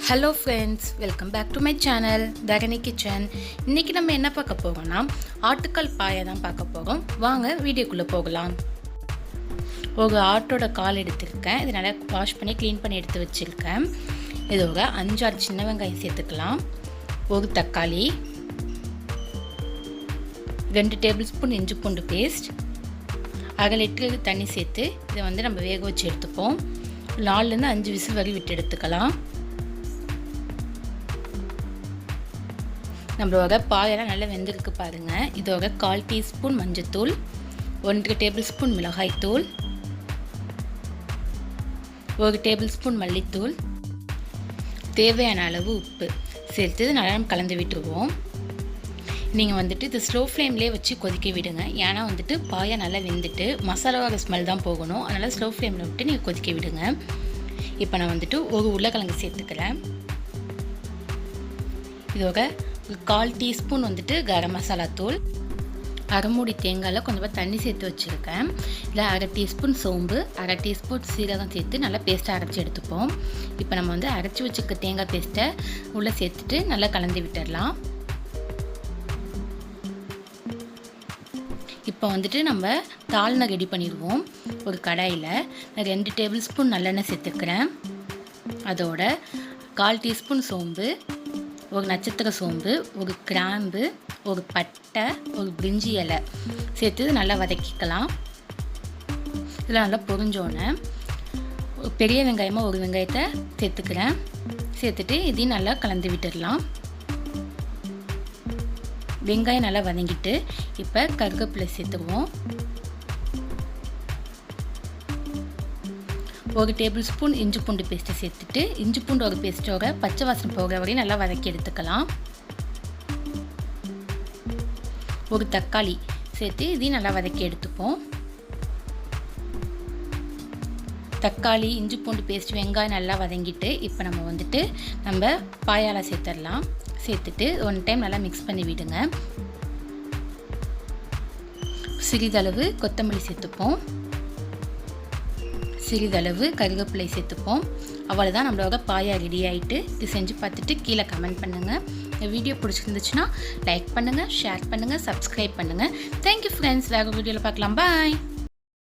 Hello friends, welcome back to my channel Dharani kitchen. இன்றைக்கி நம்ம என்ன பார்க்க போகிறோம்னா ஆட்டுக்கால் பாயை தான் பார்க்க போகிறோம். வாங்க வீடியோக்குள்ளே போகலாம். ஒரு ஆட்டோட கால் எடுத்திருக்கேன். இதை நல்லா வாஷ் பண்ணி க்ளீன் பண்ணி எடுத்து வச்சுருக்கேன். இதோட 5-6 சின்ன வெங்காயம் சேர்த்துக்கலாம். ஒரு தக்காளி, 2 டேபிள் ஸ்பூன் இஞ்சி பூண்டு பேஸ்ட், 1/2 லிட்டர் தண்ணி சேர்த்து இதை நம்ம வேக வச்சு எடுத்துப்போம். 4லேருந்து 5 விசில் வரை விட்டு எடுத்துக்கலாம். நம்மளோட பாயெல்லாம் நல்லா வெந்திருக்கு பாருங்கள். இதோட 1/4 டீஸ்பூன் மஞ்சத்தூள், 1 டேபிள் ஸ்பூன் மிளகாய்த்தூள், 1 டேபிள் ஸ்பூன் மல்லித்தூள், தேவையான அளவு உப்பு சேர்த்து நல்லா கலந்து விட்டுருவோம். நீங்கள் இது ஸ்லோ ஃப்ளேம்லேயே வச்சு கொதிக்க விடுங்க. ஏன்னா பாயை நல்லா வெந்துட்டு மசாலாவோட ஸ்மெல் தான் போகணும். அதனால் ஸ்லோ ஃப்ளேமில் விட்டு நீங்கள் கொதிக்க விடுங்க. இப்போ நான் ஒரு உருளைக்கிழங்கு சேர்த்துக்கிறேன். இதோட 1/4 டீஸ்பூன் கரம் மசாலா தூள், 1/2 மூடி தேங்காயில் கொஞ்சமாக தண்ணி சேர்த்து வச்சுருக்கேன். இல்லை 1/2 டீஸ்பூன் சோம்பு, 1/2 டீஸ்பூன் சீரகம் சேர்த்து நல்லா பேஸ்ட்டாக அரைச்சி எடுத்துப்போம். இப்போ நம்ம அரைச்சி வச்சுருக்க தேங்காய் பேஸ்ட்டை உள்ளே சேர்த்துட்டு நல்லா கலந்து விட்டுடலாம். இப்போ நம்ம தாளினை ரெடி பண்ணிடுவோம். ஒரு கடாயில் 2 டேபிள் ஸ்பூன் நல்லெண்ணெய் சேர்த்துக்கிறேன். அதோட 1/4 டீஸ்பூன் சோம்பு, ஒரு நட்சத்திர சோம்பு, ஒரு கிராம்பு, ஒரு பட்டை, ஒரு பிரிஞ்சி இலை சேர்த்து நல்லா வதக்கிக்கலாம். இதில் நல்லா பொரிஞ்சோன்னே பெரிய வெங்காயமாக ஒரு வெங்காயத்தை சேர்த்துக்கிறேன். சேர்த்துட்டு இதையும் நல்லா கலந்து விட்டுடலாம். வெங்காயம் நல்லா வதங்கிட்டு இப்போ கருவேப்பிலை சேர்த்துக்குவோம். 1 டேபிள் ஸ்பூன் இஞ்சி பூண்டு பேஸ்ட்டை சேர்த்துட்டு இஞ்சி பூண்டு ஒரு பேஸ்ட்டோட பச்சை வாசனை போகிற வரையும் நல்லா வதக்கி எடுத்துக்கலாம். ஒரு தக்காளி சேர்த்து இதையும் நல்லா வதக்கி எடுத்துப்போம். தக்காளி, இஞ்சி பூண்டு பேஸ்ட், வெங்காயம் நல்லா வதங்கிட்டு இப்போ நம்ம பாயால் சேர்த்துடலாம். சேர்த்துட்டு 1 டைம் நல்லா மிக்ஸ் பண்ணி விடுங்க. சிறிதளவு கொத்தமல்லி சேர்த்துப்போம். சிறிதளவு கருவேப்பிலை சேர்த்துப்போம். அவ்வளோதான், நம்மளோட பாயா ரெடி ஆகிட்டு. இது செஞ்சு பார்த்துட்டு கீழே கமெண்ட் பண்ணுங்கள். இந்த வீடியோ பிடிச்சிருந்துச்சுன்னா லைக் பண்ணுங்கள், ஷேர் பண்ணுங்கள், சப்ஸ்கிரைப் பண்ணுங்கள். Thank you friends. வேறு வீடியோவில் பார்க்கலாம். பாய்.